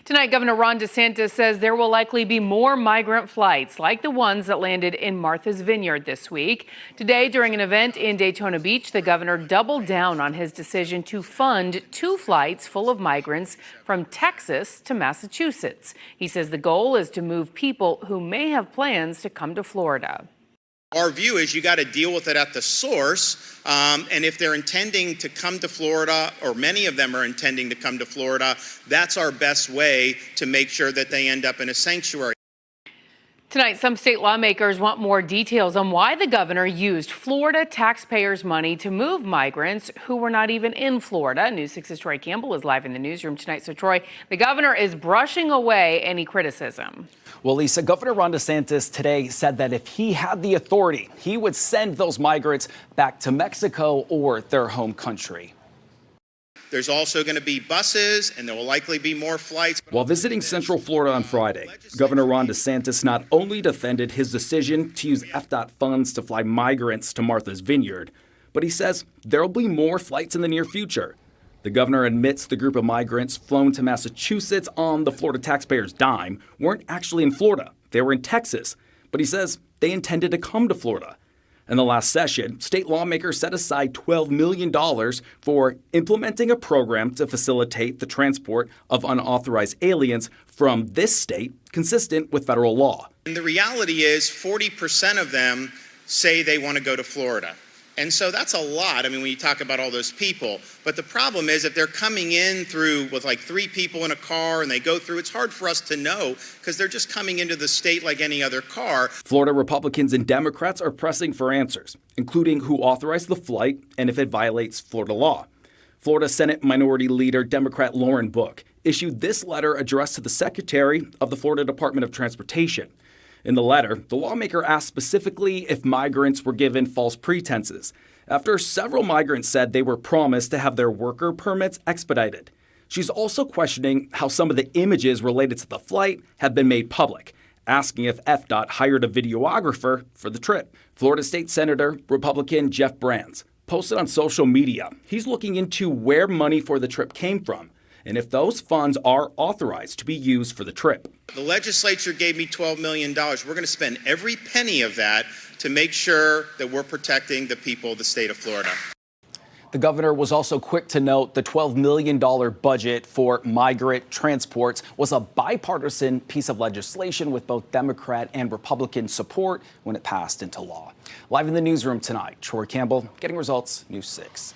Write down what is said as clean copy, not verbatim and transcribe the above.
Tonight, Governor Ron DeSantis says there will likely be more migrant flights like the ones that landed in Martha's Vineyard this week. Today, during an event in Daytona Beach, the governor doubled down on his decision to fund 2 flights full of migrants from Texas to Massachusetts. He says the goal is to move people who may have plans to come to Florida. Our view is you got to deal with it at the source, and if they're intending to come to Florida, or many of them are intending to come to Florida, that's our best way to make sure that they end up in a sanctuary. Tonight, some state lawmakers want more details on why the governor used Florida taxpayers' money to move migrants who were not even in Florida. News 6's Troy Campbell is live in the newsroom tonight. So, Troy, the governor is brushing away any criticism. Well, Lisa, Governor Ron DeSantis today said that if he had the authority, he would send those migrants back to Mexico or their home country. There's also going to be buses, and there will likely be more flights. While visiting Central Florida on Friday, Governor Ron DeSantis not only defended his decision to use FDOT funds to fly migrants to Martha's Vineyard, but he says there will be more flights in the near future. The governor admits the group of migrants flown to Massachusetts on the Florida taxpayers' dime weren't actually in Florida. They were in Texas. But he says they intended to come to Florida. In the last session, state lawmakers set aside $12 million for implementing a program to facilitate the transport of unauthorized aliens from this state, consistent with federal law. And the reality is 40% of them say they want to go to Florida. And so that's a lot, I mean, when you talk about all those people. But the problem is if they're coming in through with like 3 people in a car and they go through, it's hard for us to know because they're just coming into the state like any other car. Florida Republicans and Democrats are pressing for answers, including who authorized the flight and if it violates Florida law. Florida Senate Minority Leader Democrat Lauren Book issued this letter addressed to the Secretary of the Florida Department of Transportation. In the letter, the lawmaker asked specifically if migrants were given false pretenses, after several migrants said they were promised to have their worker permits expedited. She's also questioning how some of the images related to the flight have been made public, asking if FDOT hired a videographer for the trip. Florida State Senator Republican Jeff Brands posted on social media he's looking into where money for the trip came from and if those funds are authorized to be used for the trip. The legislature gave me $12 million. We're going to spend every penny of that to make sure that we're protecting the people of the state of Florida. The governor was also quick to note the $12 million budget for migrant transports was a bipartisan piece of legislation with both Democrat and Republican support when it passed into law. Live in the newsroom tonight, Troy Campbell, Getting Results, News 6.